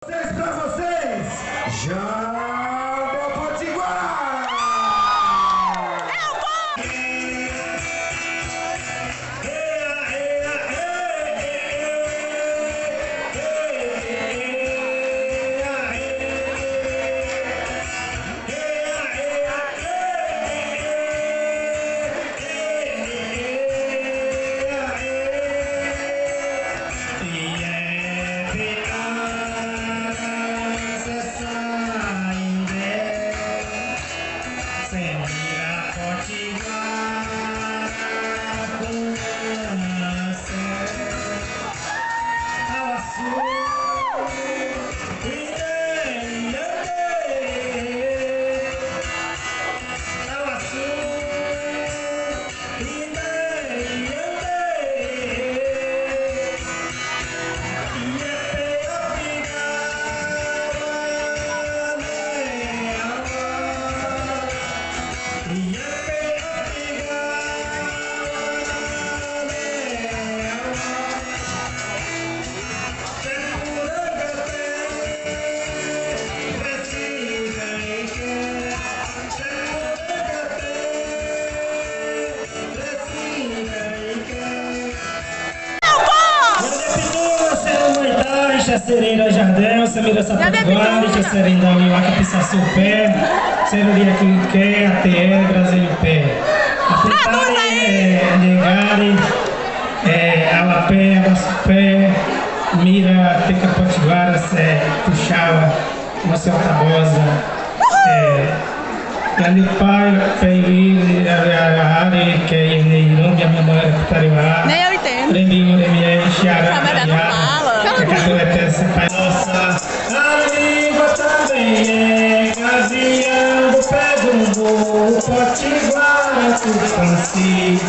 Pra vocês, Jandel Potiguar! Eu vou! Serena Jardel, Samira Sapatuari, Serena Liwaka Pissaçu Pé, Seruria Kike, ATE, Brasil Pé. Apitari, Negari, Alapé, Abassupé, Mira, Teca Potiguara, Puxava, Marcel Tabosa, Galipai, Peiri, Ari, que é Irumbi, a minha mãe era Pitariwa. Nem eu entendo. Lembrimo, Lemie, Xiara, Mas não fala. Nossa, a língua também é gavião do pé do morro, Potiguara, tudo assim.